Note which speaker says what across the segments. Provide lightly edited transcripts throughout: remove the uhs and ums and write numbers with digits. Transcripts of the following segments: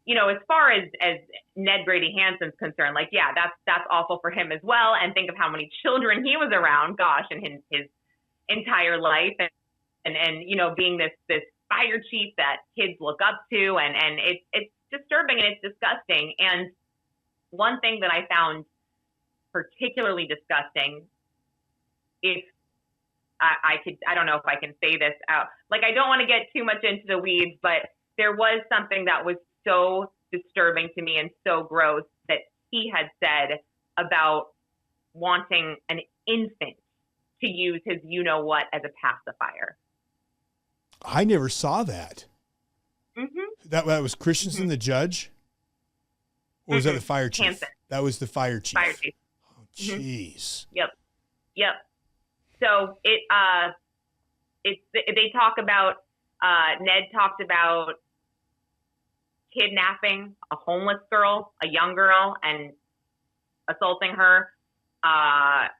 Speaker 1: as far as Ned Brady Hansen's concerned, like, yeah, that's awful for him as well. And think of how many children he was around, gosh, in his entire life, and being this fire chief that kids look up to, and it's disturbing and it's disgusting. And one thing that I found particularly disgusting, if I don't know if I can say this out, like, I don't want to get too much into the weeds, but there was something that was so disturbing to me and so gross that he had said about wanting an infant to use his you-know-what as a pacifier.
Speaker 2: I never saw that.
Speaker 1: Mm-hmm.
Speaker 2: That was Christensen, the judge? Or was that the fire chief?
Speaker 1: Hansen.
Speaker 2: That was the fire chief.
Speaker 1: Fire chief.
Speaker 2: Oh, jeez.
Speaker 1: Yep. So they talk about, Ned talked about kidnapping a homeless girl, a young girl, and assaulting her.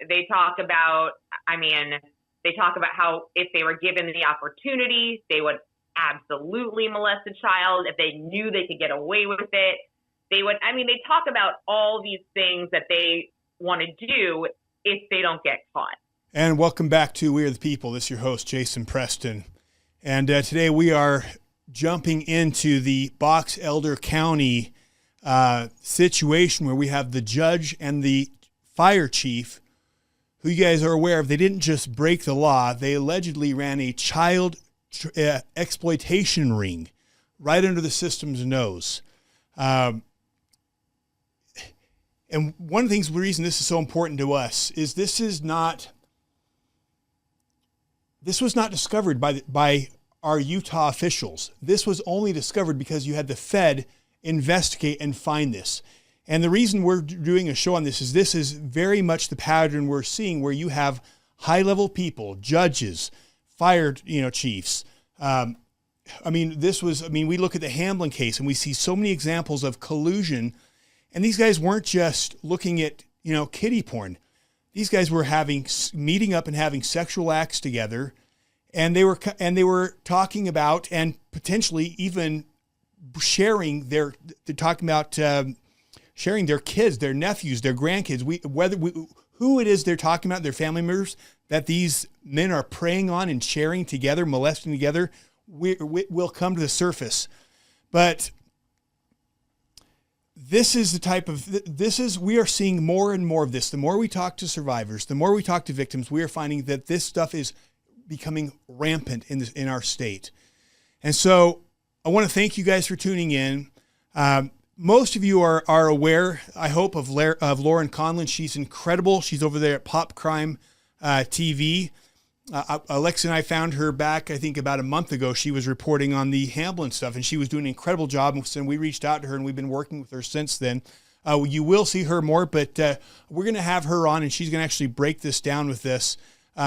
Speaker 1: They talk about how if they were given the opportunity, they would absolutely molest a child. If they knew they could get away with it, they would. They talk about all these things that they want to do if they don't get caught.
Speaker 2: And welcome back to We Are the People. This is your host, Jason Preston. And today we are jumping into the Box Elder County situation where we have the judge and the fire chief, who you guys are aware of. They didn't just break the law. They allegedly ran a child exploitation ring right under the system's nose. And one of the things, the reason this is so important to us is this was not discovered by our Utah officials. This was only discovered because you had the Fed investigate and find this. And the reason we're doing a show on this is very much the pattern we're seeing, where you have high-level people, judges, fire, chiefs. We look at the Hamlin case and we see so many examples of collusion. And these guys weren't just looking at, kiddie porn. These guys were meeting up and having sexual acts together, and they were talking about and potentially even sharing sharing their kids, their nephews, their grandkids. Who it is they're talking about, their family members that these men are preying on and sharing together, molesting together, will come to the surface. But we are seeing more and more of this. The more we talk to survivors, the more we talk to victims, we are finding that this stuff is becoming rampant in our state. And so I want to thank you guys for tuning in. Most of you are aware, I hope, of Lauren Conlin. She's incredible. She's over there at Pop Crime TV. Alexa and I found her back, I think, about a month ago. She was reporting on the Hamlin stuff, and she was doing an incredible job. And we reached out to her, and we've been working with her since then. You will see her more, but we're going to have her on, and she's going to actually break this down with this.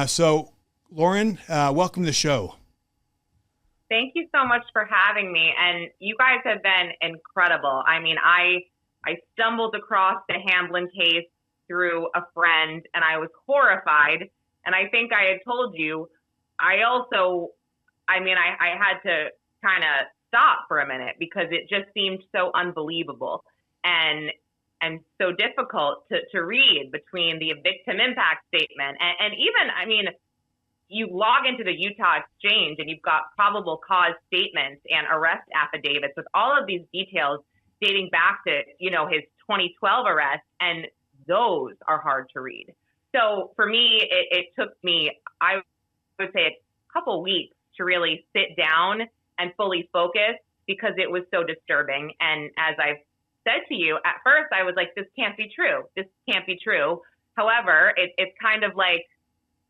Speaker 2: So, Lauren, welcome to the show.
Speaker 1: Thank you so much for having me. And you guys have been incredible. I stumbled across the Hamlin case through a friend, and I was horrified. And I think I had told you, I had to kind of stop for a minute because it just seemed so unbelievable and so difficult to read between the victim impact statement and even, you log into the Utah Exchange and you've got probable cause statements and arrest affidavits with all of these details dating back to, his 2012 arrest, and those are hard to read. So for me, it took me, I would say, a couple weeks to really sit down and fully focus because it was so disturbing. And as I've said to you, at first I was like, this can't be true. This can't be true. However, it's kind of like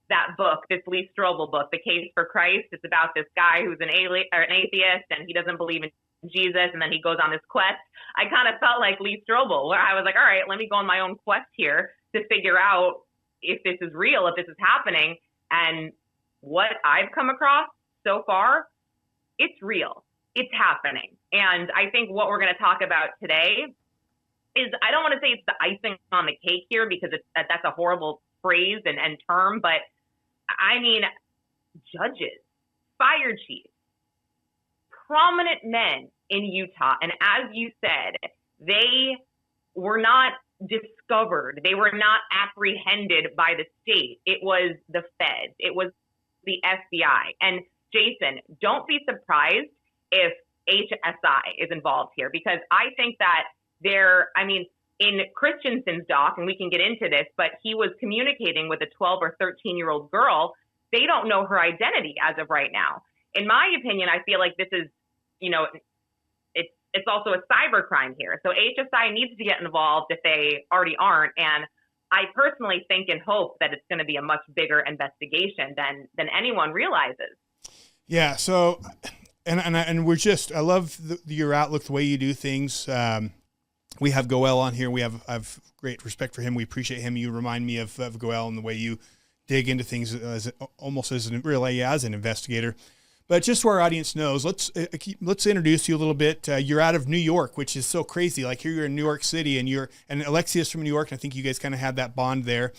Speaker 1: that book, this Lee Strobel book, The Case for Christ. It's about this guy who's an atheist and he doesn't believe in Jesus, and then he goes on this quest. I kind of felt like Lee Strobel, where I was like, all right, let me go on my own quest here to figure out if this is real, if this is happening. And what I've come across so far, it's real. It's happening. And I think what we're going to talk about today is, I don't want to say it's the icing on the cake here because that's a horrible phrase and term, but judges, fire chiefs, prominent men in Utah. And as you said, they were not discovered. They were not apprehended by the state. It was the feds. It was the FBI. And Jason, don't be surprised if HSI is involved here, because I think that in Christensen's doc, and we can get into this, but he was communicating with a 12 or 13-year-old girl. They don't know her identity as of right now. In my opinion, I feel like this is, it's also a cybercrime here. So HSI needs to get involved if they already aren't. And I personally think and hope that it's going to be a much bigger investigation than anyone realizes.
Speaker 2: Yeah. So, and we're just, I love your outlook, the way you do things. We have Goel on here. I've great respect for him. We appreciate him. You remind me of Goel and the way you dig into things almost as an investigator. But just so our audience knows, let's introduce you a little bit. You're out of New York, which is so crazy. Like here you're in New York City, and Alexia's from New York. And I think you guys kind of had that bond there.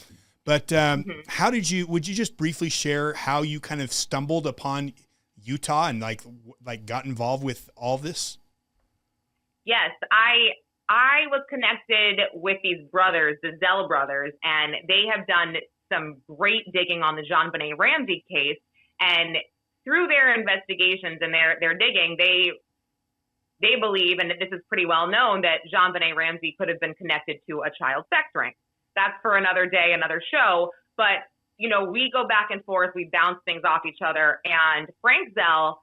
Speaker 2: But would you just briefly share how you kind of stumbled upon Utah and like got involved with all this?
Speaker 1: Yes, I was connected with these brothers, the Zell brothers, and they have done some great digging on the JonBenet Ramsey case. And through their investigations and their digging, they believe, and this is pretty well known, that JonBenet Ramsey could have been connected to a child sex ring. That's for another day, another show. But, we go back and forth, we bounce things off each other. And Frank Zell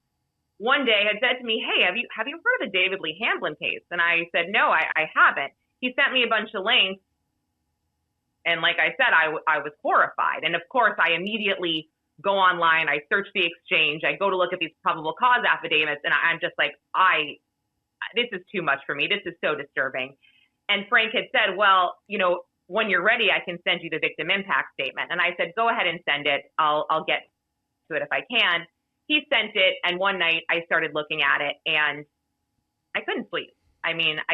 Speaker 1: one day had said to me, hey, have you heard of the David Lee Hamblin case? And I said, no, I haven't. He sent me a bunch of links. And like I said, I was horrified. And of course, I immediately go online, I search the exchange, I go to look at these probable cause affidavits, and I'm just like, this is too much for me. This is so disturbing. And Frank had said, well, when you're ready, I can send you the victim impact statement. And I said, go ahead and send it. I'll get to it if I can. He sent it, and one night I started looking at it, and I couldn't sleep. I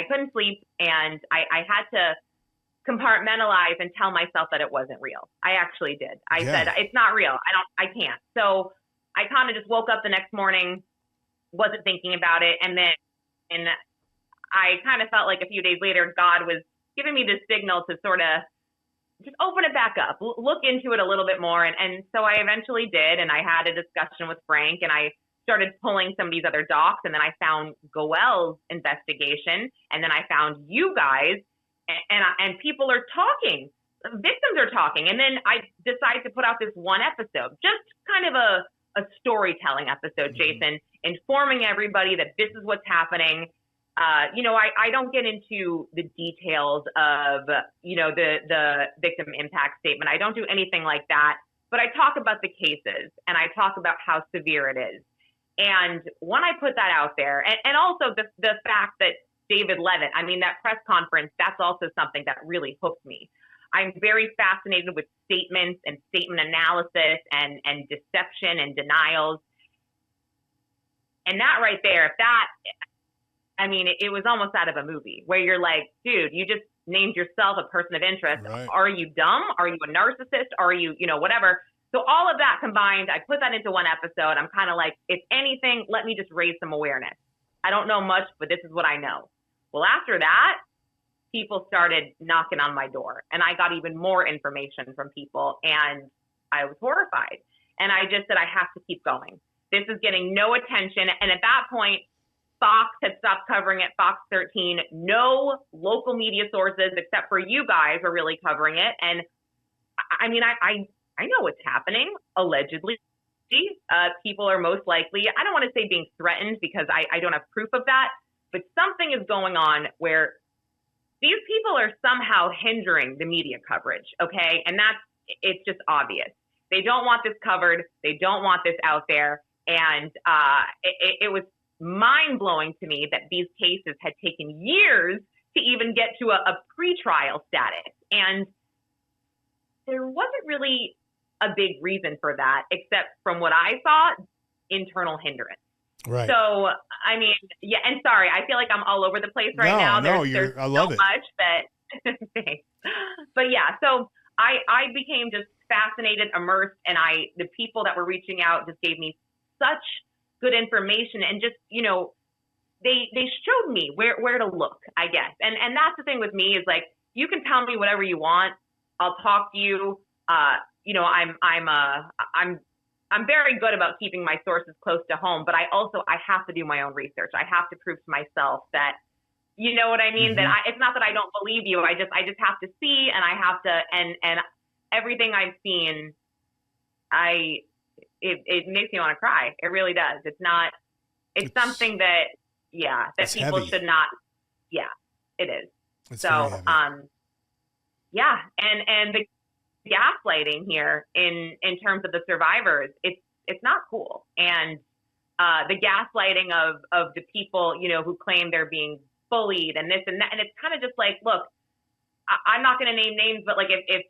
Speaker 1: couldn't sleep, and I had to compartmentalize and tell myself that it wasn't real. I actually did. I said, it's not real. I can't. So I kind of just woke up the next morning, wasn't thinking about it. And I kind of felt like a few days later, God was giving me this signal to sort of just open it back up, look into it a little bit more. And so I eventually did. And I had a discussion with Frank, and I started pulling some of these other docs. And then I found Goel's investigation. And then I found you guys. And people are talking, victims are talking. And then I decided to put out this one episode, just kind of a storytelling episode, Jason, informing everybody that this is what's happening. I don't get into the details of, the victim impact statement. I don't do anything like that, but I talk about the cases and I talk about how severe it is. And when I put that out there, and also the fact that David Levitt, that press conference, that's also something that really hooked me. I'm very fascinated with statements and statement analysis and deception and denials. And that right there, it was almost out of a movie where you're like, dude, you just named yourself a person of interest. Right. Are you dumb? Are you a narcissist? Are you, whatever? So all of that combined, I put that into one episode. I'm kind of like, if anything, let me just raise some awareness. I don't know much, but this is what I know. Well, after that, people started knocking on my door, and I got even more information from people, and I was horrified. And I just said, I have to keep going. This is getting no attention. And at that point, Fox had stopped covering it, Fox 13. No local media sources except for you guys are really covering it. And I know what's happening, allegedly. People are most likely, I don't want to say being threatened because I don't have proof of that, but something is going on where these people are somehow hindering the media coverage, okay? And it's just obvious. They don't want this covered. They don't want this out there. And it was mind-blowing to me that these cases had taken years to even get to a pretrial status. And there wasn't really a big reason for that, except from what I saw, internal hindrance.
Speaker 2: Right.
Speaker 1: So, yeah, and sorry, I feel like I'm all over the place right now. There's
Speaker 2: I love
Speaker 1: so
Speaker 2: it.
Speaker 1: much that, thanks. But yeah, so I became just fascinated, immersed, and the people that were reaching out just gave me such good information and just, they showed me where to look, I guess. And that's the thing with me is like, you can tell me whatever you want. I'll talk to you. You know, I'm very good about keeping my sources close to home, but I have to do my own research. I have to prove to myself that, you know what I mean?
Speaker 2: Mm-hmm.
Speaker 1: That it's not that I don't believe you. I just have to see, and I have to, and everything I've seen, it makes me want to cry. It really does. It's something that, that people
Speaker 2: heavy.
Speaker 1: should not. Yeah, it is.
Speaker 2: It's
Speaker 1: so, and the gaslighting here in terms of the survivors, it's not cool. And the gaslighting of the people, you know, who claim they're being bullied and this and that. And it's kind of just like, look, I'm not going to name names, but like if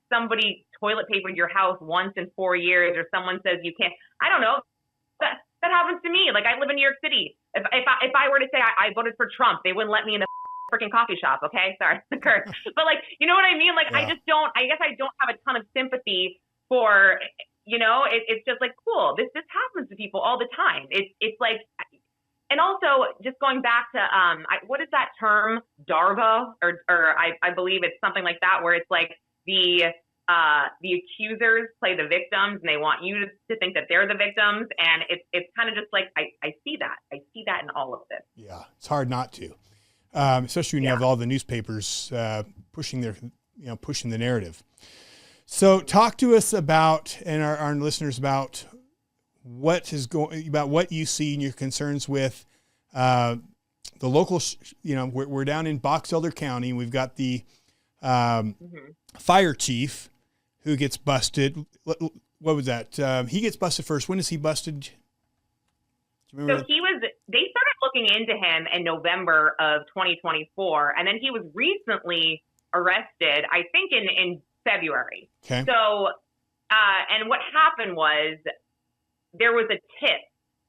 Speaker 1: somebody toilet papered your house once in 4 years, or someone says you can't, I don't know, that happens to me. Like, I live in New York City. If I were to say I voted for Trump, they wouldn't let me in the freaking coffee shop. Okay. Sorry, the curse. But like, you know what I mean? Like, I guess I don't have a ton of sympathy for, you know, it's just like, cool. This happens to people all the time. It's like, and also just going back to, what is that term? DARVA, or I believe it's something like that, where it's like the accusers play the victims and they want you to think that they're the victims. And it's kind of just like, I see that. I see that in all of this.
Speaker 2: Yeah. It's hard not to. Especially when you have all the newspapers pushing the narrative. So talk to us about, and our listeners, about what you see and your concerns with the local. We're down in Box Elder County, and we've got the fire chief who gets busted. What was that? He gets busted first. When is he busted?
Speaker 1: So they started looking into him in November of 2024, and then he was recently arrested, I think in February.
Speaker 2: Okay.
Speaker 1: So, and what happened was there was a tip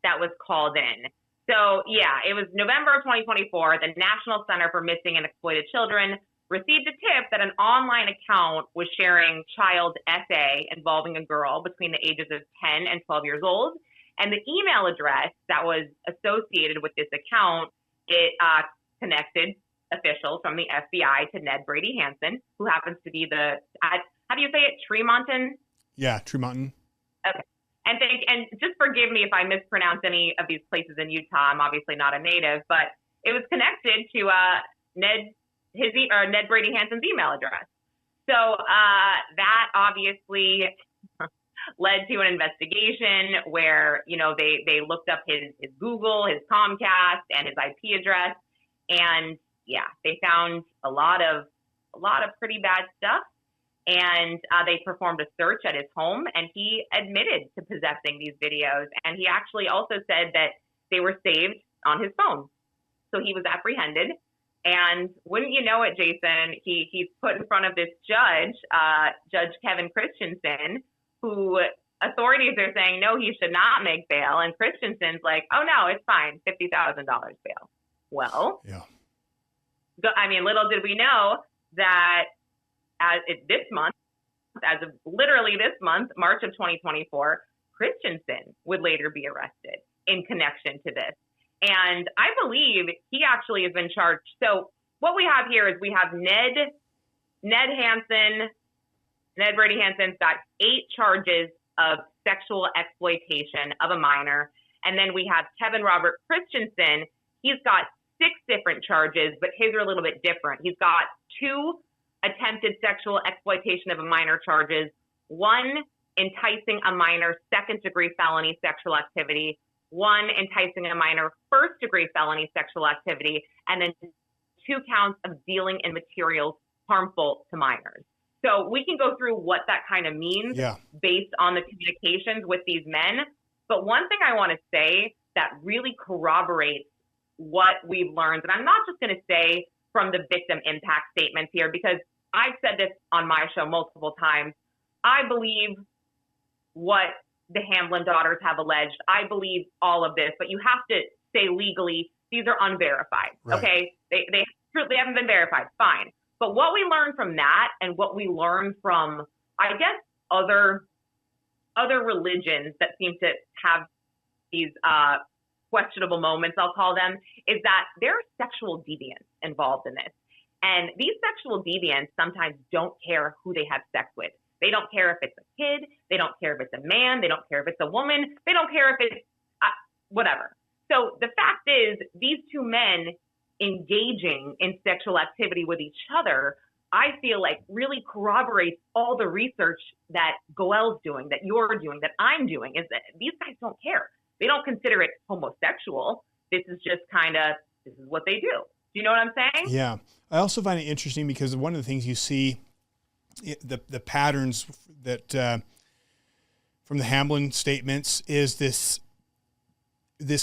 Speaker 1: that was called in. So yeah, it was November of 2024. The National Center for Missing and Exploited Children received a tip that an online account was sharing child essay involving a girl between the ages of 10 and 12 years old. And the email address that was associated with this account, it connected officials from the FBI to Ned Brady Hansen, who happens to be how do you say it, Tremonton?
Speaker 2: Yeah, Tremonton.
Speaker 1: Okay. And just forgive me if I mispronounce any of these places in Utah. I'm obviously not a native, but it was connected to Ned Brady Hansen's email address. So that obviously led to an investigation where, you know, they looked up his Google, his Comcast, and his IP address, and they found a lot of pretty bad stuff. And they performed a search at his home, and he admitted to possessing these videos. And he actually also said that they were saved on his phone. So he was apprehended. And wouldn't you know it, Jason, he's put in front of this judge, Judge Kevin Christensen, who authorities are saying, no, he should not make bail. And Christensen's like, oh, no, it's fine, $50,000 bail. Well, I mean, little did we know that as of literally this month, March of 2024, Christensen would later be arrested in connection to this. And I believe he actually has been charged. So what we have here is we have Ned Brady Hansen's got 8 charges of sexual exploitation of a minor. And then we have Kevin Robert Christensen. He's got 6 different charges, but his are a little bit different. He's got 2 attempted sexual exploitation of a minor charges, 1 enticing a minor second-degree felony sexual activity, 1 enticing a minor first-degree felony sexual activity, and then 2 counts of dealing in materials harmful to minors. So we can go through what that kind of means based on the communications with these men. But one thing I want to say that really corroborates what we've learned, and I'm not just going to say from the victim impact statements here, because I've said this on my show multiple times. I believe what the Hamblin daughters have alleged. I believe all of this, but you have to say legally, these are unverified. Right. Okay. They haven't been verified. Fine. But what we learned from that, and what we learned from, I guess, other religions that seem to have these questionable moments, I'll call them, is that there are sexual deviants involved in this. And these sexual deviants sometimes don't care who they have sex with. They don't care if it's a kid. They don't care if it's a man. They don't care if it's a woman. They don't care if it's whatever. So the fact is, these two men engaging in sexual activity with each other, I feel like really corroborates all the research that Goel's doing, that you're doing, that I'm doing, is that these guys don't care. They don't consider it homosexual. This is just this is what they do. Do you know what I'm saying?
Speaker 2: Yeah. I also find it interesting because one of the things you see, the patterns that from the Hamblin statements is this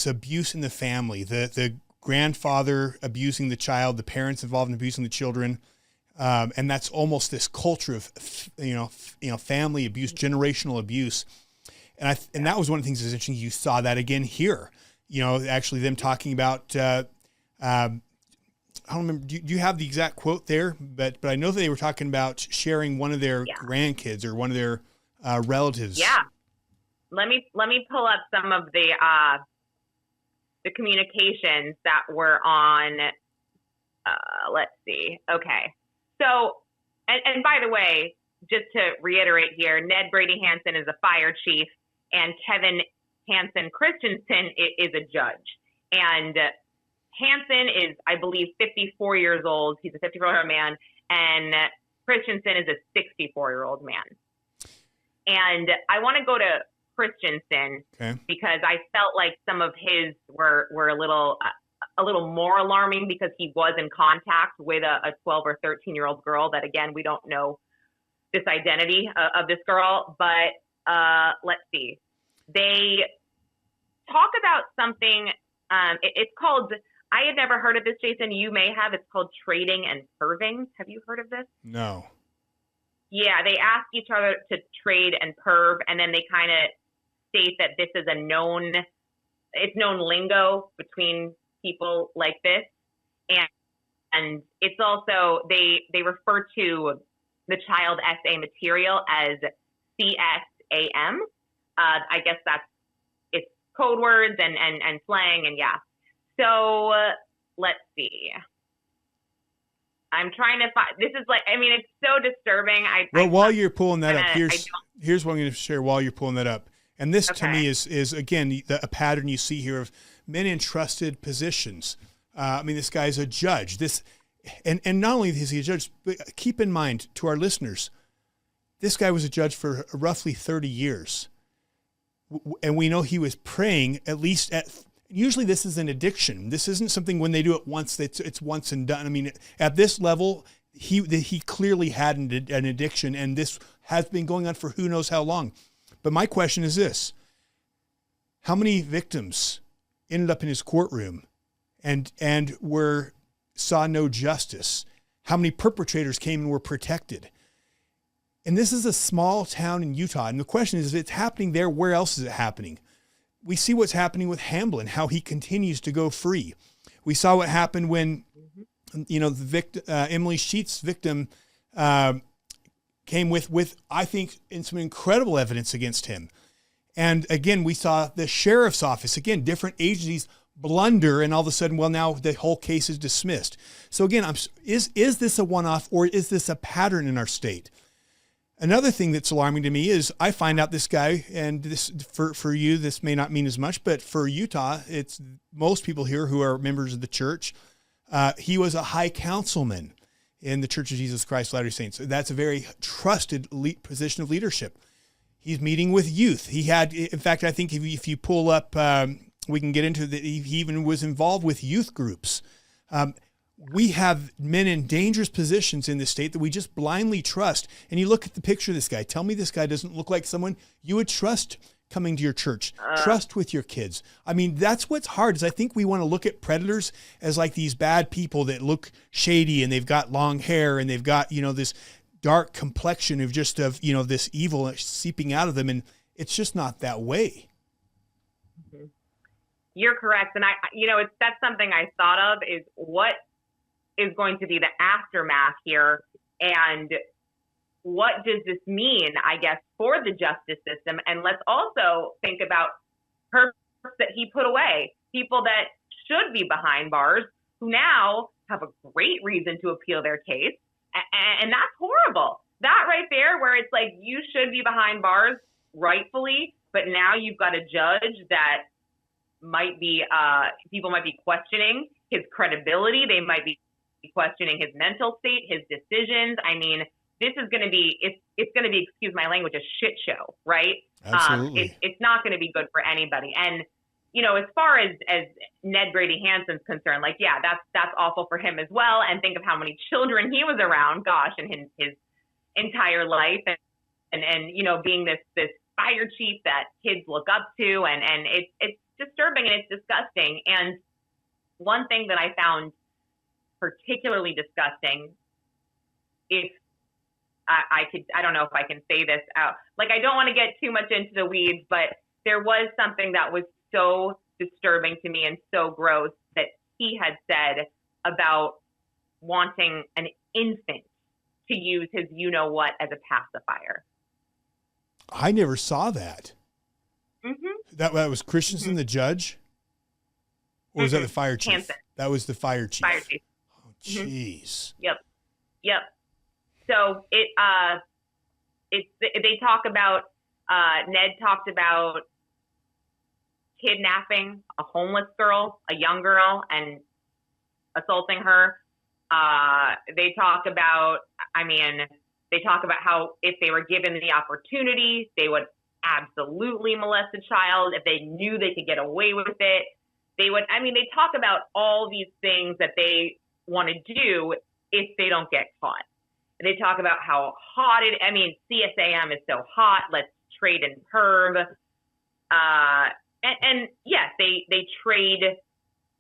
Speaker 2: abuse in the family, the grandfather abusing the child, the parents involved in abusing the children. And that's almost this culture of, family abuse, generational abuse. And that was one of the things that's interesting. You saw that again here, actually them talking about, I don't remember, do you have the exact quote there? But I know that they were talking about sharing one of their grandkids or one of their relatives.
Speaker 1: Yeah. Let me pull up some of the communications that were on, let's see. Okay. So, and by the way, just to reiterate here, Ned Brady Hansen is a fire chief and Kevin Hansen Christensen is a judge. And Hansen is, I believe, 54 years old. He's a 54-year-old man. And Christensen is a 64-year-old man. And I want to go to Christensen because I felt like some of his were a little more alarming because he was in contact with a 12 or 13-year-old girl that, again, we don't know this identity of this girl. But let's see. They talk about something. It's called, I had never heard of this, Jason. You may have. It's called trading and perving. Have you heard of this?
Speaker 2: No.
Speaker 1: Yeah, they ask each other to trade and perv, and then they kind of state that this is known lingo between people like this. And it's also, they refer to the child SA material as CSAM. I guess it's code words and slang, and yeah. So let's see. I'm trying to find, this is it's so disturbing.
Speaker 2: While you're pulling that up, here's what I'm going to share while you're pulling that up. And this to me is again, a pattern you see here of men in trusted positions. This guy's a judge. And not only is he a judge, but keep in mind to our listeners, this guy was a judge for roughly 30 years. And we know he was praying usually this is an addiction. This isn't something when they do it once, it's once and done. At this level, he clearly had an addiction, and this has been going on for who knows how long. But my question is this: how many victims ended up in his courtroom and saw no justice? How many perpetrators came and were protected? And this is a small town in Utah. And the question is, if it's happening there, where else is it happening? We see what's happening with Hamblin, how he continues to go free. We saw what happened when, the Emily Sheets victim came with, I think, in some incredible evidence against him. And again, we saw the sheriff's office, again, different agencies blunder, and all of a sudden, well, now the whole case is dismissed. So again, is this a one-off, or is this a pattern in our state? Another thing that's alarming to me is I find out this guy, and this for you, this may not mean as much, but for Utah, it's most people here who are members of the church. He was a high councilman in the Church of Jesus Christ Latter-day Saints. That's a very trusted position of leadership. He's meeting with youth. He had, in fact, I think if you pull up, we can get into that. He even was involved with youth groups. We have men in dangerous positions in this state that we just blindly trust. And you look at the picture of this guy. Tell me this guy doesn't look like someone you would trust coming to your church, trust with your kids. That's what's hard is I think we want to look at predators as like these bad people that look shady and they've got long hair and they've got, this dark complexion of this evil seeping out of them. And it's just not that way.
Speaker 1: Mm-hmm. You're correct. And that's something I thought of is what is going to be the aftermath here, and what does this mean, I guess, for the justice system? And let's also think about perps that he put away. people that should be behind bars who now have a great reason to appeal their case. And that's horrible. That right there, where it's like you should be behind bars rightfully, but now you've got a judge that might be, people might be questioning his credibility. They might be questioning his mental state, his decisions. I mean, this is going to be, it's going to be, excuse my language, a shit show, right?
Speaker 2: Absolutely.
Speaker 1: It's not going to be good for anybody. And, you know, as far as Ned Brady Hansen's concerned, like, yeah, that's awful for him as well. And think of how many children he was around, gosh, in his entire life. And you know, being this fire chief that kids look up to, and it's disturbing and it's disgusting. And one thing that I found particularly disgusting, if I don't know if I can say this out, like, I don't want to get too much into the weeds, but there was something that was so disturbing to me and so gross that he had said about wanting an infant to use his you-know-what as a pacifier.
Speaker 2: I never saw that.
Speaker 1: Mm-hmm.
Speaker 2: That was Christensen, the judge? Or was that the fire chief?
Speaker 1: Hansen.
Speaker 2: That was the fire chief.
Speaker 1: Fire chief.
Speaker 2: Oh, jeez.
Speaker 1: Yep. So they talk about, Ned talked about kidnapping a homeless girl, a young girl, and assaulting her. They talk about how if they were given the opportunity, they would absolutely molest a child. If they knew they could get away with it, they would. I mean, they talk about all these things that they want to do if they don't get caught. They talk about how hot CSAM is so hot. Let's trade and perv. And yes, they trade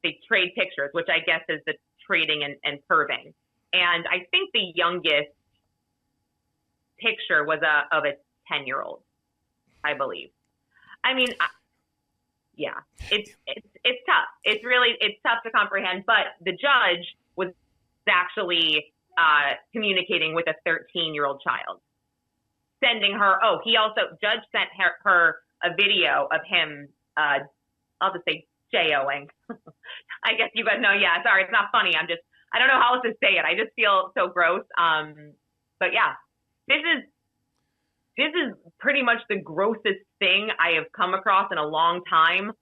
Speaker 1: pictures, which I guess is the trading and perving. And I think the youngest picture was of a 10-year-old, I believe. I mean, yeah, it's tough. It's tough to comprehend. But the judge was actually communicating with a 13-year-old child, sending her. Oh, judge sent her a video of him. I'll just say J-O-ing. I guess you guys know. Yeah, sorry, it's not funny. I don't know how else to say it. I just feel so gross. But yeah, this is pretty much the grossest thing I have come across in a long time,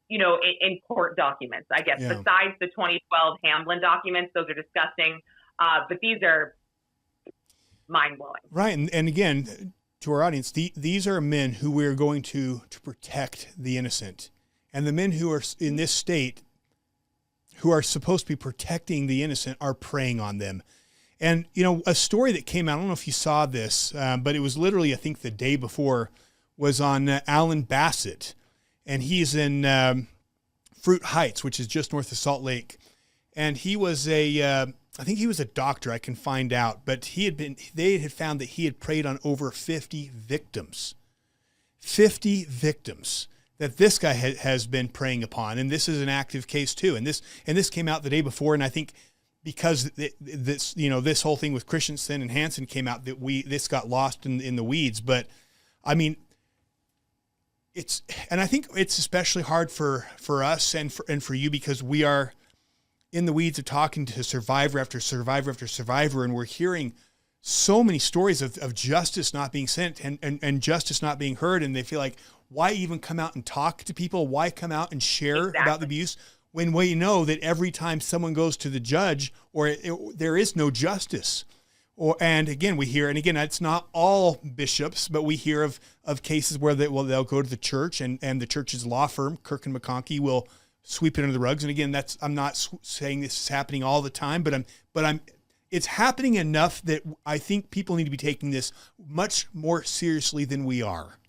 Speaker 1: you know, in court documents, I guess, besides the 2012 Hamblin documents. Those are disgusting. But these are mind-blowing.
Speaker 2: Right. And again, to our audience, these are men who we're going to protect the innocent. And the men who are in this state who are supposed to be protecting the innocent are preying on them. And, you know, a story that came out, I don't know if you saw this, but it was literally, I think, the day before, was on Alan Bassett. And he's in Fruit Heights, which is just north of Salt Lake. And he was I think he was a doctor, I can find out, but they had found that he had preyed on over 50 victims. 50 victims that this guy has been preying upon. And this is an active case too. And this came out the day before. And I think because this whole thing with Christensen and Hansen came out, that this got lost in the weeds. But I mean, I think it's especially hard for us and for you, because we are in the weeds of talking to survivor after survivor after survivor, and we're hearing so many stories of justice not being sent and justice not being heard, and they feel like, why even come out and talk to people? Why come out and share about the abuse when we know that every time someone goes to the judge, there is no justice? And again, we hear, and again, it's not all bishops, but we hear of cases where they'll go to the church, and the church's law firm, Kirk and McConkie, will sweep it under the rugs. And again, I'm not saying this is happening all the time, but it's happening enough that I think people need to be taking this much more seriously than we are.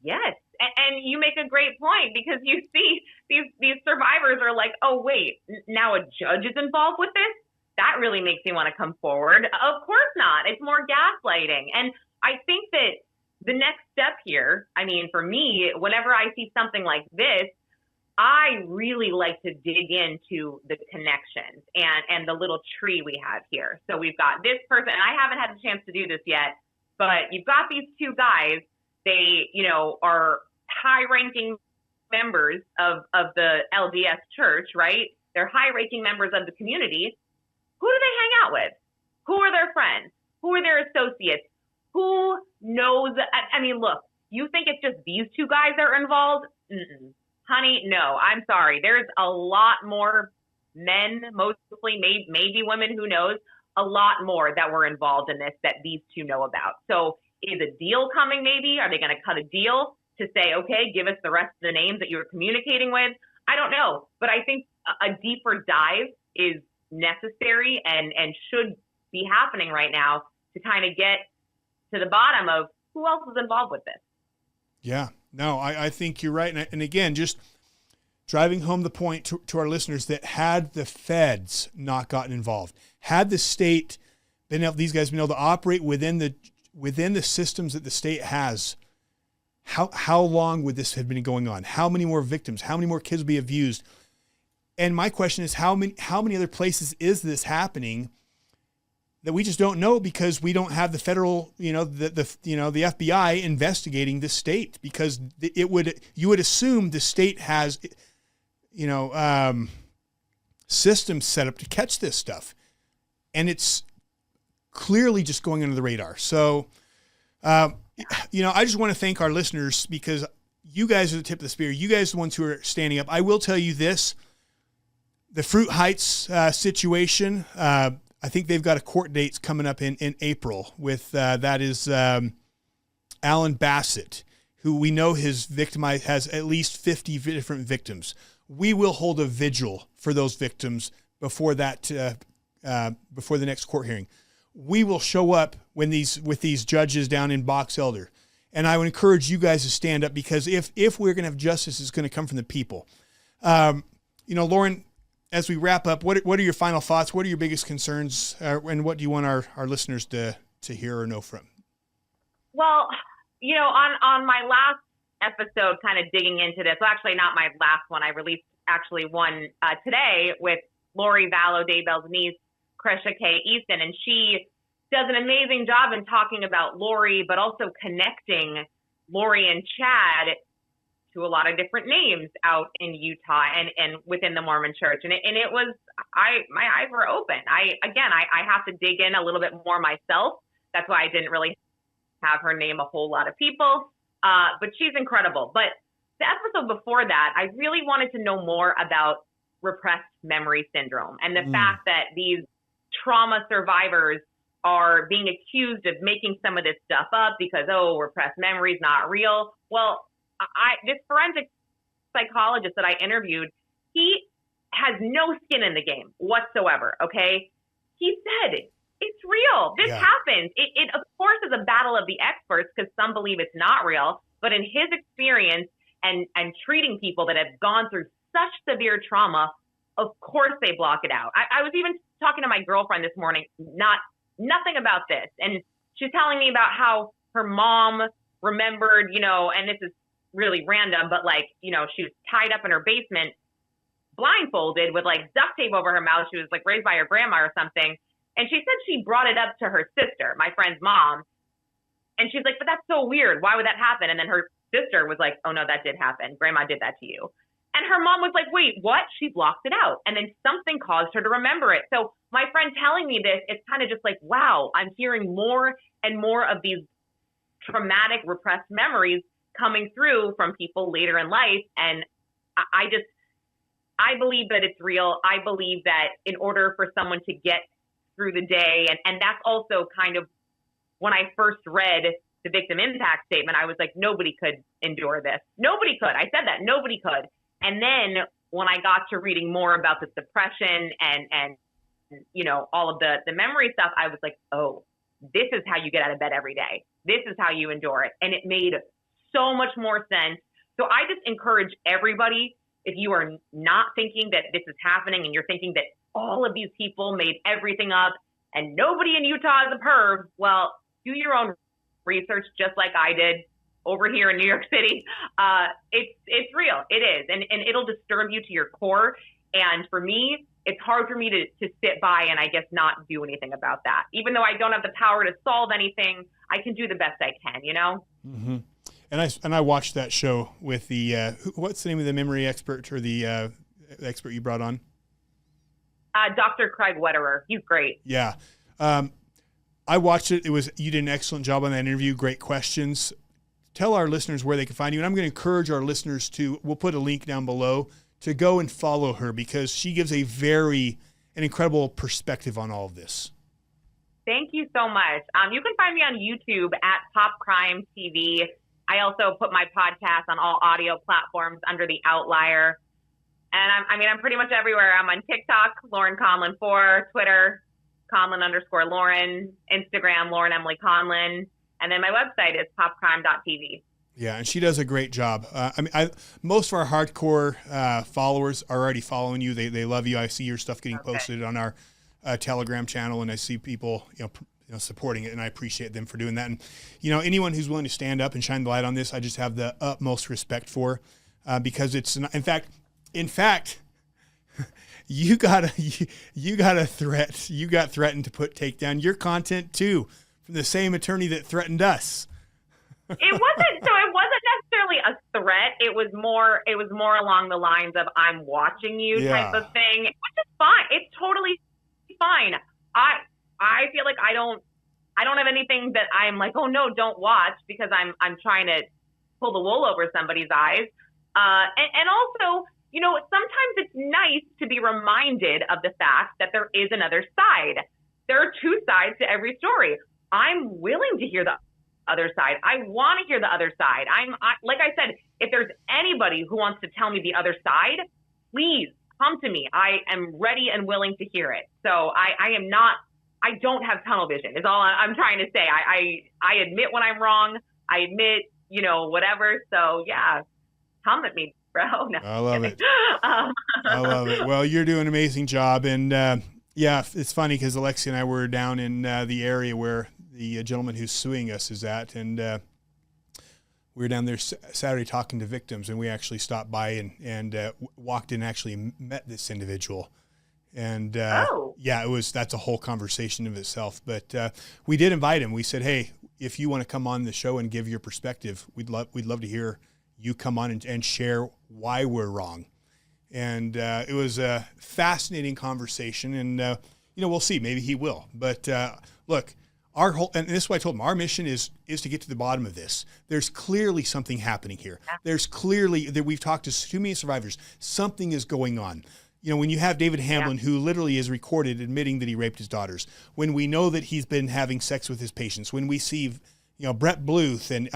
Speaker 1: Yes. And you make a great point, because you see these survivors are like, oh, wait, now a judge is involved with this? That really makes me want to come forward. Of course not. It's more gaslighting. And I think that the next step here, I mean, for me, whenever I see something like this, I really like to dig into the connections and the little tree we have here. So we've got this person, and I haven't had a chance to do this yet, but you've got these two guys. They, are high-ranking members of the LDS church, right? They're high-ranking members of the community. Who do they hang out with? Who are their friends? Who are their associates? Who knows? I mean, look, you think it's just these two guys that are involved? Honey, no, I'm sorry. There's a lot more men, mostly, maybe women, who knows, a lot more that were involved in this that these two know about. So is a deal coming maybe? Are they going to cut a deal to say, okay, give us the rest of the names that you were communicating with? I don't know. But I think a deeper dive is necessary and should be happening right now to kind of get to the bottom of who else is involved with this. Yeah,
Speaker 2: no, I think you're right. And again, just driving home the point to our listeners that had the feds not gotten involved, had the state these guys been able to operate within the systems that the state has, how long would this have been going on? How many more victims? How many more kids would be abused? And my question is, how many other places is this happening that we just don't know because we don't have the federal, the FBI investigating the state? Because you would assume the state has, systems set up to catch this stuff, and it's clearly just going under the radar. So, I just want to thank our listeners because you guys are the tip of the spear. You guys are the ones who are standing up. I will tell you this. The Fruit Heights situation, I think they've got a court date coming up in April with, that is Alan Bassett, who we know has at least 50 different victims. We will hold a vigil for those victims before the next court hearing. We will show up with these judges down in Box Elder. And I would encourage you guys to stand up because if we're going to have justice, it's going to come from the people. Lauren, as we wrap up, what are your final thoughts? What are your biggest concerns? And what do you want our listeners to hear or know from?
Speaker 1: Well, on my last episode, kind of digging into this, well, actually not my last one. I released actually one today with Lori Vallow, Daybell's niece, Krisha K. Easton, and she does an amazing job in talking about Lori, but also connecting Lori and Chad to a lot of different names out in Utah and within the Mormon church. And it was, my eyes were open. I have to dig in a little bit more myself. That's why I didn't really have her name a whole lot of people. But she's incredible. But the episode before that, I really wanted to know more about repressed memory syndrome and the fact that these trauma survivors are being accused of making some of this stuff up because, repressed memory is not real. Well, this forensic psychologist that I interviewed, he has no skin in the game whatsoever, okay? He said, it's real. This happens. It, of course, is a battle of the experts because some believe it's not real. But in his experience and treating people that have gone through such severe trauma, of course they block it out. I was even talking to my girlfriend this morning, nothing about this. And she's telling me about how her mom remembered, and this is really random, but she was tied up in her basement, blindfolded with duct tape over her mouth. She was raised by her grandma or something. And she said she brought it up to her sister, my friend's mom. And she's like, but that's so weird. Why would that happen? And then her sister was like, oh no, that did happen. Grandma did that to you. And her mom was like, wait, what? She blocked it out. And then something caused her to remember it. So my friend telling me this, it's kind of just like, wow, I'm hearing more and more of these traumatic repressed memories coming through from people later in life. And I believe that it's real. I believe that in order for someone to get through the day, and that's also kind of when I first read the victim impact statement, I was like, nobody could endure this. Nobody could. I said that. Nobody could. And then when I got to reading more about the suppression and all of the memory stuff, I was like, oh, this is how you get out of bed every day. This is how you endure it. And it made so much more sense. So I just encourage everybody, if you are not thinking that this is happening and you're thinking that all of these people made everything up and nobody in Utah is a perv, well, do your own research just like I did over here in New York City. It's real. It is. And it'll disturb you to your core. And for me, it's hard for me to sit by and I guess not do anything about that. Even though I don't have the power to solve anything, I can do the best I can,
Speaker 2: Mm-hmm. And I watched that show with the what's the name of the memory expert or the expert you brought on?
Speaker 1: Dr. Craig Wetterer. He's great.
Speaker 2: Yeah. I watched it. You did an excellent job on that interview. Great questions. Tell our listeners where they can find you. And I'm going to encourage our listeners we'll put a link down below to go and follow her because she gives an incredible perspective on all of this.
Speaker 1: Thank you so much. You can find me on YouTube at Pop Crime TV. I also put my podcast on all audio platforms under The Outlier. And I'm pretty much everywhere. I'm on TikTok, Lauren Conlin 4, Twitter, Conlin_Lauren, Instagram, Lauren Emily Conlin. And then my website is popcrime.tv.
Speaker 2: Yeah, and she does a great job. Most of our hardcore followers are already following you. They love you. I see your stuff getting posted on our Telegram channel, and I see people supporting it, and I appreciate them for doing that. And anyone who's willing to stand up and shine the light on this, I just have the utmost respect because it's in fact. You got a threat. You got threatened to take down your content too from the same attorney that threatened us.
Speaker 1: It wasn't necessarily a threat. It was more along the lines of I'm watching you type of thing, which is fine. It's totally fine. I feel like I don't have anything that I'm like, oh no, don't watch because I'm trying to pull the wool over somebody's eyes. And also, sometimes it's nice to be reminded of the fact that there is another side. There are two sides to every story. I'm willing to hear the other side. I want to hear the other side. Like I said, if there's anybody who wants to tell me the other side, please come to me. I am ready and willing to hear it. So I don't have tunnel vision is all I'm trying to say. I admit when I'm wrong. I admit, whatever. So yeah, come at me, bro. No,
Speaker 2: I love it. I love it. Well, you're doing an amazing job. And it's funny because Alexia and I were down in the area where the gentleman who's suing us is at. And we were down there Saturday talking to victims, and we actually stopped by and walked in and actually met this individual. And that's a whole conversation of itself. But we did invite him. We said, hey, if you want to come on the show and give your perspective, we'd love to hear you come on and share why we're wrong. And it was a fascinating conversation. And we'll see. Maybe he will. But look. And this is what I told him, our mission is to get to the bottom of this. There's clearly something happening here. There's clearly that we've talked to too many survivors. Something is going on. When you have David Hamblin, who literally is recorded admitting that he raped his daughters, when we know that he's been having sex with his patients, when we see, Brett Bluth and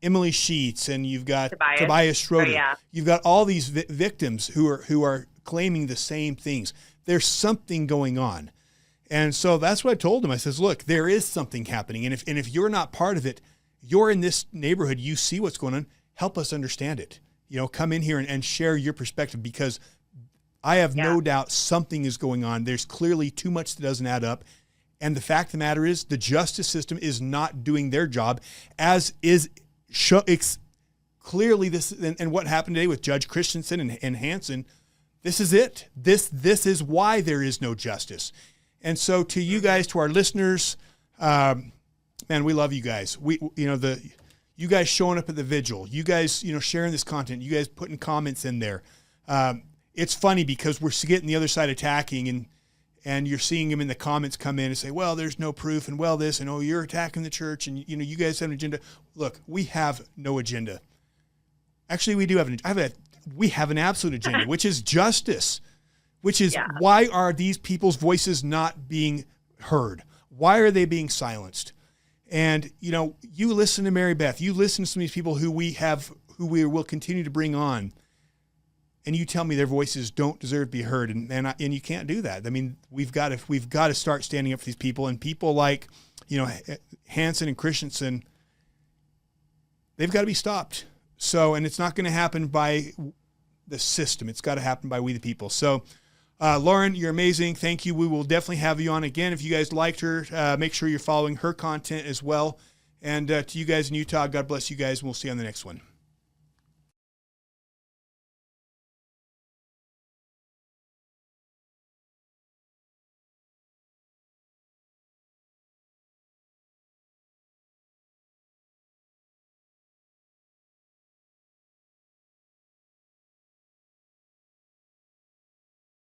Speaker 2: Emily Sheets, and you've got Tobias Schroeder. You've got all these victims who are claiming the same things. There's something going on. And so that's what I told him. I says, look, there is something happening. And if you're not part of it, you're in this neighborhood, you see what's going on, help us understand it. Come in here and share your perspective, because I have no doubt something is going on. There's clearly too much that doesn't add up. And the fact of the matter is the justice system is not doing their job, as is clearly this. And what happened today with Judge Christensen and Hansen, this is it. This is why there is no justice. And so to you guys, to our listeners, man, we love you guys. You guys showing up at the vigil, you guys, sharing this content, you guys putting comments in there. It's funny because we're getting the other side attacking, and you're seeing them in the comments come in and say, well, there's no proof, and well, this, and oh, you're attacking the church, and you guys have an agenda. Look, we have no agenda. Actually, we do have we have an absolute agenda, which is justice. Which is why are these people's voices not being heard? Why are they being silenced? And, you listen to Mary Beth, you listen to some of these people who we will continue to bring on, and you tell me their voices don't deserve to be heard. And you can't do that. I mean, we've got to start standing up for these people, and people like, Hansen and Christensen, they've got to be stopped. So, and it's not going to happen by the system. It's got to happen by we the people. So, Lauren, you're amazing. Thank you. We will definitely have you on again. If you guys liked her, make sure you're following her content as well. And to you guys in Utah, God bless you guys, and we'll see you on the next one.